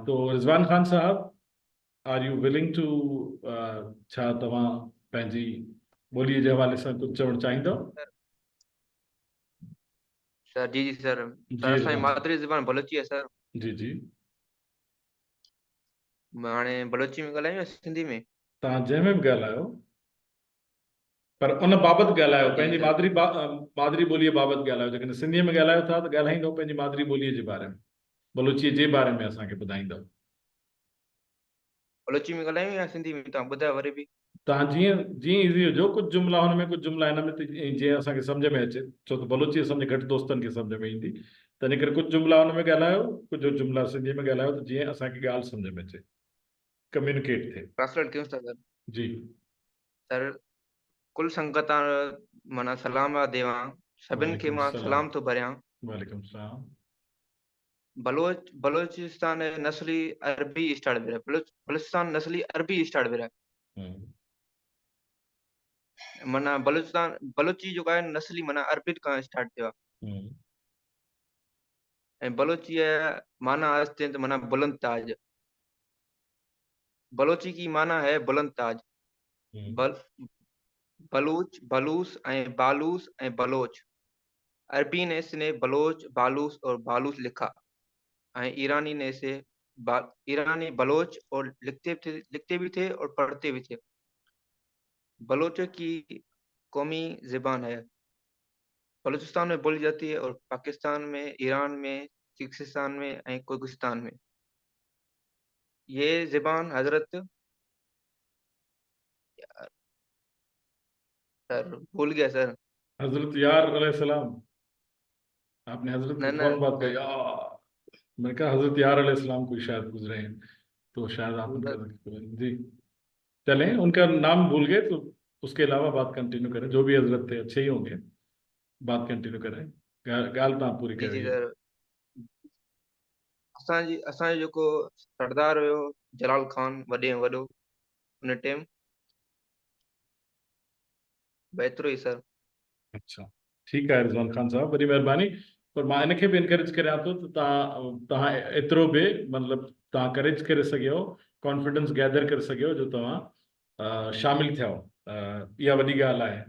तो रिज़वान खान साहब, are you willing to छा तव्हां पंहिंजी ॿोलीअ जे हवाले सां कुझु चवणु चाहींदो? सर सर जी जी सर सर जी असांजी रिज़वान साहब, मादरी ज़बान बलोची आहे सर। जी जी। हाणे बलोची में ॻाल्हायूं या सिंधी में? तव्हां जंहिंमें बि ॻाल्हायो, पर उन बाबति ॻाल्हायो, सर जी जी पंहिंजी सर मादरी ॿोलीअ बाबति ॻाल्हायो। जेकॾहिं सिंधीअ में ॻाल्हायो था त ॻाल्हाईंदो पंहिंजी मादरी ॿोलीअ जे बारे में, बलूचीअ जे बारे में असांखे ॿुधाईंदव। बलोची में ॻाल्हायूं या सिंधी में, तव्हां ॿुधायो वरी बि। तव्हां जीअं जीअं ईज़ी हुजो, कुझु जुमिला हुन में, कुझु जुमिला हिन में, त जीअं असांखे सम्झ में अचे। छो त बलूची असांजे घटि दोस्तनि खे सम्झ में ईंदी, त इन करे कुझु जुमिला हुन में ॻाल्हायो, कुझु जुमिला सिंधीअ में ॻाल्हायो, त जीअं असांखे ॻाल्हि सम्झ में अचे, कम्युनिकेट थिए। ट्रांसलेट कयूं था सर। जी। सर कुल संगतां माना सलाम आहे देवां, सभिनि खे वालेकुम मां सलाम। सलाम थो भरियां। वालेकुम सलाम। बलोचिस्तान नस्ली अरबी स्टार्ट भेरा बलूचिस्तान नस्ली अरबी स्टार्ट भेरा हम्म, माना बलूचिस्तान बलोची जो आहे नस्ली माना अरबिक खां स्टार्ट थियो आहे। हम्म, ऐं बलोची माना अस्ते तो माना बुलंद ताज। बलोची की माना है बुलंद ताज। हम्म, बल बलूच बलूस ऐं बालूस ऐं बलोच। अरबी ने इसने बलोच बालूस और बालूस लिखा। ईरानी ने इसे ईरानी बलोच और लिखते भी थे और पढ़ते भी थे। बलोचों की कौमी ज़बान है, बलूचिस्तान में बोली जाती है और पाकिस्तान में, ईरान में, किर्गिस्तान में और कुर्गिस्तान में। ये ज़बान हजरत सर भूल गया सर। हजरत यार अलैहिस्सलाम। आपने हजरत न की न फौरन बात सर कही। मैंने कहा हजरत यार अलैहिस्सलाम कोई शायद गुजरे हैं, तो शायद आप उनका जिक्र करें। जी। चलें, उनका नाम भूल गए तो उसके अलावा बात कंटिन्यू करें। जो भी हजरत थे अच्छे ही होंगे, बात कंटिन्यू करें। ॻाल्हि तव्हां पूरी जी कयो जी हुई। सर असांजो जेको सरदार हुयो जलाल खान वॾे में वॾो उन टाइम एतिरो ई सर। अच्छा, ठीकु आहे रिज़वान खान साहब, वॾी महिरबानी। पर मां इनखे बि इनकरेज करियां थो त तव्हां एतिरो बि मतिलबु तव्हां करेज करे सघियो, कॉन्फिडेंस गैदर करे सघियो, जो तव्हां शामिलु थिया। इहा वॾी ॻाल्हि आहे।